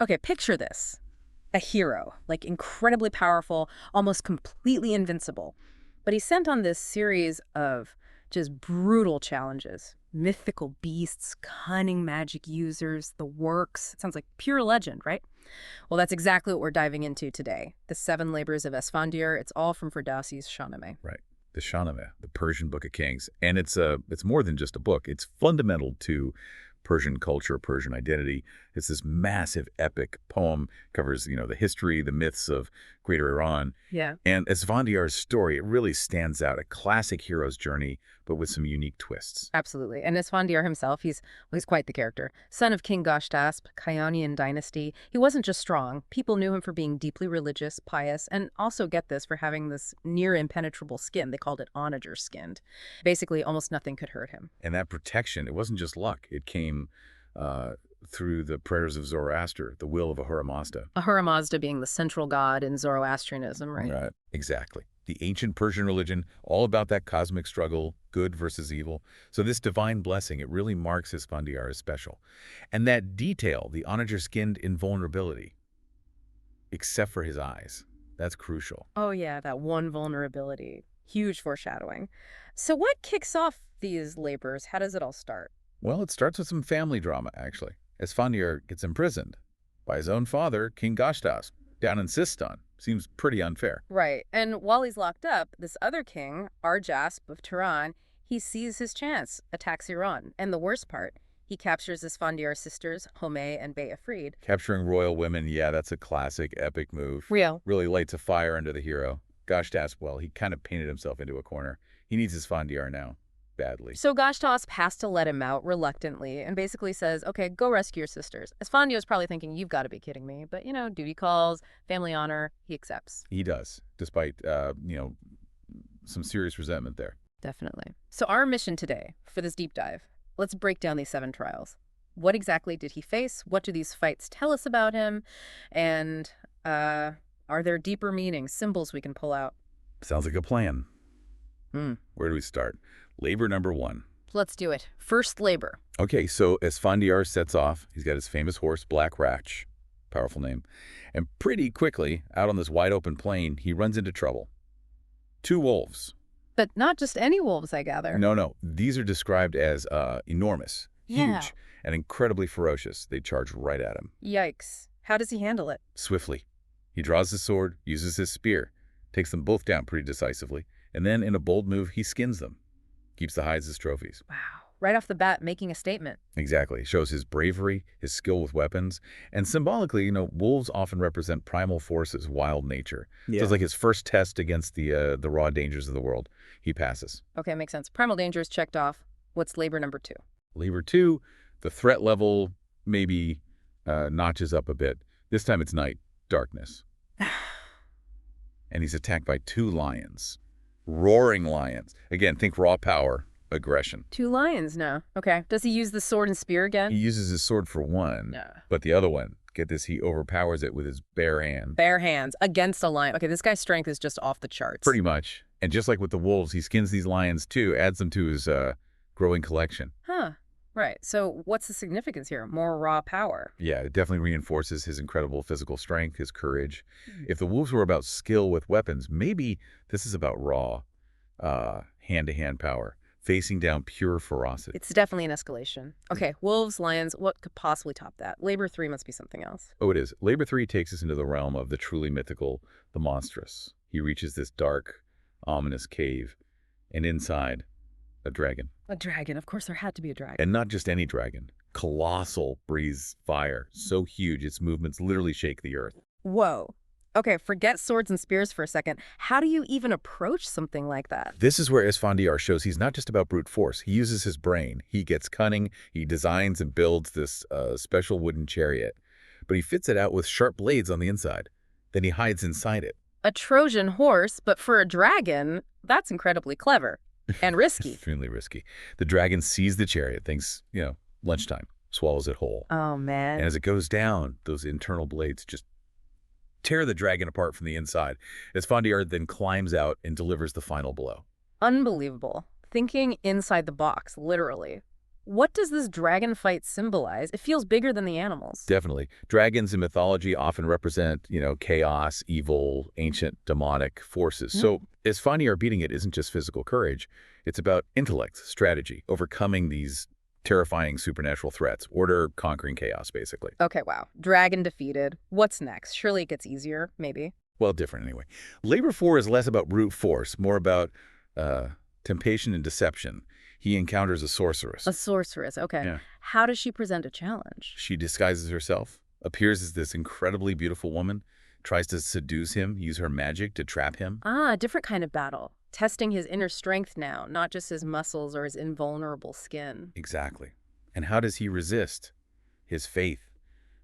Okay, picture this. A hero, like incredibly powerful, almost completely invincible. But he's sent on this series of just brutal challenges. Mythical beasts, cunning magic users, the works. It sounds like pure legend, right? Well, that's exactly what we're diving into today. The Seven Labors of Esfandiar. It's all from Ferdowsi's Shahnameh. Right. The Shahnameh, the Persian Book of Kings. And it's more than just a book. It's fundamental to Persian culture, Persian identity. It's this massive epic poem, covers, the history, the myths of Greater Iran. Yeah. And Esfandiar's story, it really stands out, a classic hero's journey, but with some unique twists. Absolutely. And Esfandiar himself, he's quite the character. Son of King Gashtasp, Kayanian dynasty. He wasn't just strong. People knew him for being deeply religious, pious, and also, get this, for having this near impenetrable skin. They called it onager skinned. Basically, almost nothing could hurt him. And that protection, it wasn't just luck. It came through the prayers of Zoroaster, the will of Ahura Mazda. Ahura Mazda being the central god in Zoroastrianism, right? Right. Exactly. The ancient Persian religion, all about that cosmic struggle, good versus evil. So this divine blessing, it really marks Esfandiar as special. And that detail, the onager-skinned invulnerability, except for his eyes, that's crucial. Oh yeah, that one vulnerability. Huge foreshadowing. So what kicks off these labors? How does it all start? Well, it starts with some family drama, actually. Esfandiar gets imprisoned by his own father, King Gashtas, down in Sistan. Seems pretty unfair. Right. And while he's locked up, this other king, Arjasp of Turan, he sees his chance, attacks Iran. And the worst part, he captures Esfandiar's sisters, Homeh and Beafrid. Capturing royal women, yeah, that's a classic, epic move. Real. Really lights a fire under the hero. Gashtas, well, he kind of painted himself into a corner. He needs Esfandiar now. Badly. So Gashtasp has to let him out reluctantly and basically says, okay, go rescue your sisters. Esfandiar's probably thinking, you've got to be kidding me. But, duty calls, family honor, he accepts. He does, despite, some serious resentment there. Definitely. So our mission today for this deep dive, let's break down these 7 trials. What exactly did he face? What do these fights tell us about him? And are there deeper meanings, symbols we can pull out? Sounds like a plan. Where do we start? Labor number 1. Let's do it. First labor. Okay, so Esfandiar sets off. He's got his famous horse, Black Ratch. Powerful name. And pretty quickly, out on this wide open plain, he runs into trouble. 2 wolves. But not just any wolves, I gather. No. These are described as enormous, Yeah. huge, and incredibly ferocious. They charge right at him. Yikes. How does he handle it? Swiftly. He draws his sword, uses his spear, takes them both down pretty decisively, and then in a bold move, he skins them. Keeps the hides as trophies. Wow. Right off the bat, making a statement. Exactly. Shows his bravery, his skill with weapons. And symbolically, wolves often represent primal forces, wild nature. Yeah. So it's like his first test against the raw dangers of the world. He passes. Okay, makes sense. Primal dangers checked off. What's labor number 2? Labor 2, the threat level maybe notches up a bit. This time it's night, darkness. And he's attacked by 2 lions. Roaring lions. Again, think raw power, aggression. 2 lions now. Okay. Does he use the sword and spear again? He uses his sword for one, No. but the other one, get this, he overpowers it with his bare hand. Bare hands against a lion. Okay, this guy's strength is just off the charts. Pretty much. And just like with the wolves, he skins these lions too, adds them to his growing collection. Huh. Right. So what's the significance here? More raw power. Yeah, it definitely reinforces his incredible physical strength, his courage. If the wolves were about skill with weapons, maybe this is about raw, hand-to-hand power, facing down pure ferocity. It's definitely an escalation. Okay, wolves, lions, what could possibly top that? Labor 3 must be something else. Oh, it is. Labor 3 takes us into the realm of the truly mythical, the monstrous. He reaches this dark, ominous cave, and inside, a dragon. A dragon. Of course, there had to be a dragon. And not just any dragon. Colossal, breathes fire. So huge, its movements literally shake the earth. Whoa. Okay, forget swords and spears for a second. How do you even approach something like that? This is where Esfandiar shows he's not just about brute force. He uses his brain. He gets cunning. He designs and builds this special wooden chariot. But he fits it out with sharp blades on the inside. Then he hides inside it. A Trojan horse, but for a dragon, that's incredibly clever. And risky. Extremely risky. The dragon sees the chariot, thinks, lunchtime, swallows it whole. Oh, man. And as it goes down, those internal blades just tear the dragon apart from the inside. Esfandiar then climbs out and delivers the final blow. Unbelievable. Thinking inside the box, literally. What does this dragon fight symbolize? It feels bigger than the animals. Definitely. Dragons in mythology often represent, chaos, evil, ancient demonic forces. Hmm. So Esfandiar beating it isn't just physical courage. It's about intellect, strategy, overcoming these terrifying supernatural threats, order conquering chaos, basically. Okay, wow. Dragon defeated. What's next? Surely it gets easier, maybe. Well, different anyway. Labor 4 is less about brute force, more about uh, temptation and deception. He encounters a sorceress. A sorceress, okay. Yeah. How does she present a challenge? She disguises herself, appears as this incredibly beautiful woman, tries to seduce him, use her magic to trap him. Ah, a different kind of battle. Testing his inner strength now, not just his muscles or his invulnerable skin. Exactly. And how does he resist? His faith,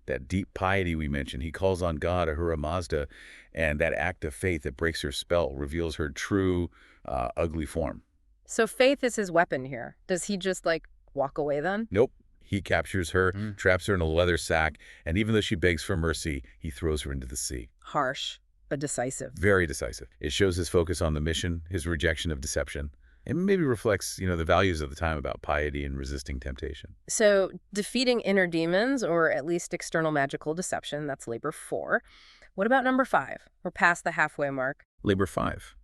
that deep piety we mentioned. He calls on God, Ahura Mazda, and that act of faith that breaks her spell, reveals her true, ugly form. So faith is his weapon here. Does he just, like, walk away then? Nope. He captures her, traps her in a leather sack, and even though she begs for mercy, he throws her into the sea. Harsh, but decisive. Very decisive. It shows his focus on the mission, his rejection of deception. It maybe reflects, the values of the time about piety and resisting temptation. So defeating inner demons, or at least external magical deception, that's labor 4. What about number 5? We're past the halfway mark. Labor 5.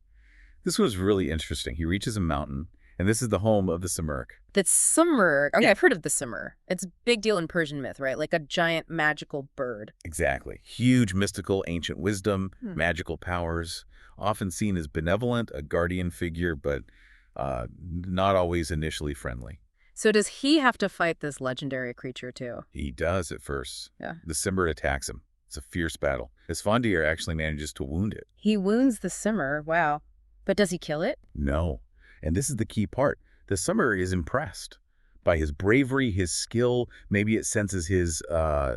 This was really interesting. He reaches a mountain, and this is the home of the Simurgh. The Simurgh. Okay, Yeah. I've heard of the Simurgh. It's a big deal in Persian myth, right? Like a giant magical bird. Exactly. Huge, mystical, ancient wisdom, Hmm. magical powers, often seen as benevolent, a guardian figure, but not always initially friendly. So does he have to fight this legendary creature too? He does at first. Yeah. The Simurgh attacks him. It's a fierce battle. Esfandiar actually manages to wound it. He wounds the Simurgh. Wow. But does he kill it? No. And this is the key part. The Simurgh is impressed by his bravery, his skill. Maybe it senses his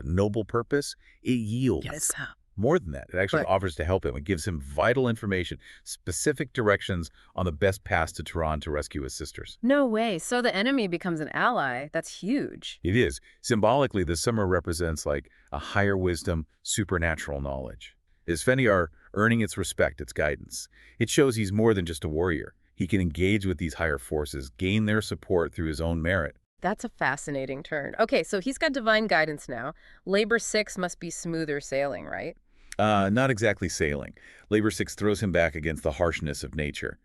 noble purpose. It yields. Yes. More than that, it actually But- offers to help him. It gives him vital information, specific directions on the best path to Tehran to rescue his sisters. No way. So the enemy becomes an ally. That's huge. It is. Symbolically, the Simurgh represents like a higher wisdom, supernatural knowledge. Esfandiar earning its respect, its guidance. It shows he's more than just a warrior. He can engage with these higher forces, gain their support through his own merit. That's a fascinating turn. Okay, so he's got divine guidance now. Labor 6 must be smoother sailing, right? Not exactly sailing. Labor 6 throws him back against the harshness of nature,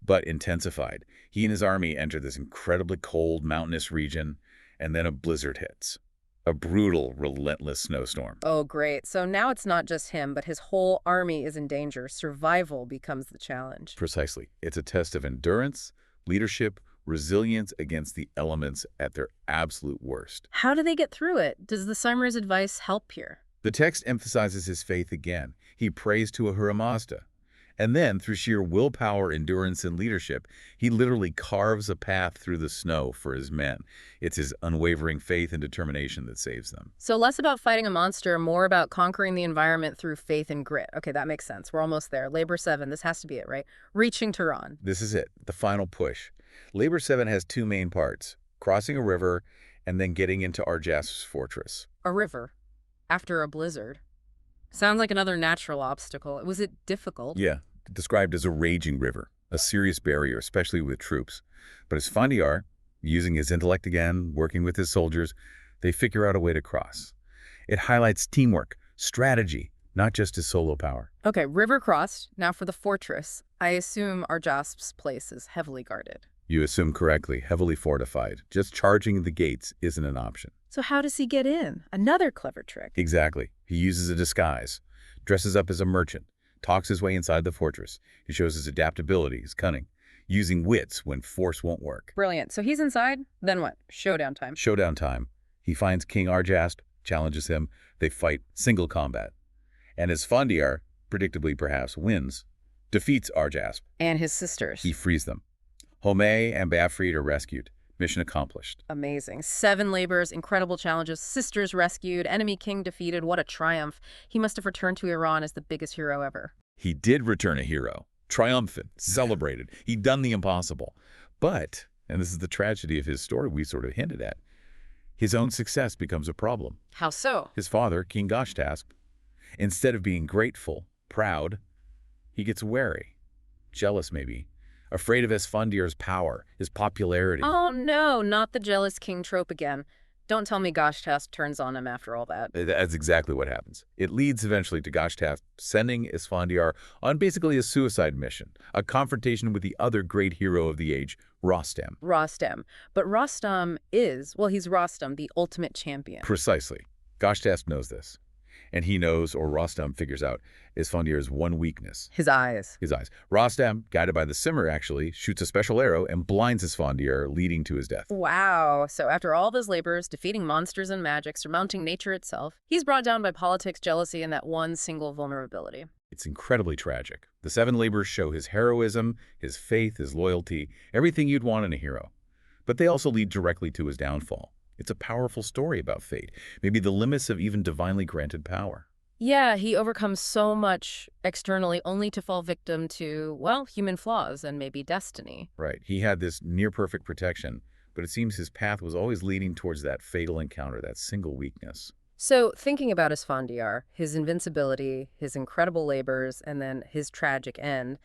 but intensified. He and his army enter this incredibly cold, mountainous region, and then a blizzard hits. A brutal, relentless snowstorm. Oh, great. So now it's not just him, but his whole army is in danger. Survival becomes the challenge. Precisely. It's a test of endurance, leadership, resilience against the elements at their absolute worst. How do they get through it? Does the Simurgh's advice help here? The text emphasizes his faith again. He prays to Ahura Mazda. And then, through sheer willpower, endurance, and leadership, he literally carves a path through the snow for his men. It's his unwavering faith and determination that saves them. So less about fighting a monster, more about conquering the environment through faith and grit. Okay, that makes sense. We're almost there. Labor 7, this has to be it, right? Reaching Tehran. This is it, the final push. Labor 7 has two main parts, crossing a river and then getting into Arjasp's fortress. A river. After a blizzard. Sounds like another natural obstacle. Was it difficult? Yeah, described as a raging river, a serious barrier, especially with troops. But Esfandiar, using his intellect again, working with his soldiers, they figure out a way to cross. It highlights teamwork, strategy, not just his solo power. Okay, river crossed. Now for the fortress. I assume Arjasp's place is heavily guarded. You assume correctly, heavily fortified. Just charging the gates isn't an option. So how does he get in? Another clever trick. Exactly. He uses a disguise, dresses up as a merchant, talks his way inside the fortress. He shows his adaptability, his cunning, using wits when force won't work. Brilliant. So he's inside. Then what? Showdown time. Showdown time. He finds King Arjasp, challenges him. They fight single combat. And Esfandiar, predictably perhaps, wins, defeats Arjasp. And his sisters. He frees them. Homay and Bafrid are rescued. Mission accomplished. Amazing. 7 labors, incredible challenges, sisters rescued, enemy king defeated. What a triumph. He must have returned to Iran as the biggest hero ever. He did return a hero. Triumphant, celebrated. He'd done the impossible. But, and this is the tragedy of his story we sort of hinted at, his own success becomes a problem. How so? His father, King Gashtasp, instead of being grateful, proud, he gets wary, jealous maybe, afraid of Esfandiar's power, his popularity. Oh no, not the jealous king trope again. Don't tell me Gashtas turns on him after all that. That's exactly what happens. It leads eventually to Gashtaft sending Esfandiar on basically a suicide mission, a confrontation with the other great hero of the age, Rostam. Rostam. But Rostam is, well, he's Rostam, the ultimate champion. Precisely. Gashtaft knows this. And he knows, or Rostam figures out, Esfandiar's one weakness. His eyes. His eyes. Rostam, guided by the Simmer actually, shoots a special arrow and blinds Esfandiar, leading to his death. Wow. So after all of his labors, defeating monsters and magic, surmounting nature itself, he's brought down by politics, jealousy, and that one single vulnerability. It's incredibly tragic. The 7 labors show his heroism, his faith, his loyalty, everything you'd want in a hero. But they also lead directly to his downfall. It's a powerful story about fate, maybe the limits of even divinely granted power. Yeah, he overcomes so much externally only to fall victim to, well, human flaws and maybe destiny. Right. He had this near-perfect protection, but it seems his path was always leading towards that fatal encounter, that single weakness. So thinking about Esfandiar, his invincibility, his incredible labors, and then his tragic end,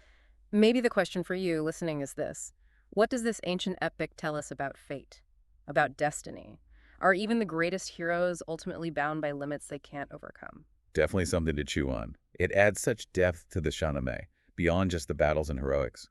maybe the question for you listening is this. What does this ancient epic tell us about fate, about destiny? Are even the greatest heroes ultimately bound by limits they can't overcome? Definitely something to chew on. It adds such depth to the Shahnameh, beyond just the battles and heroics.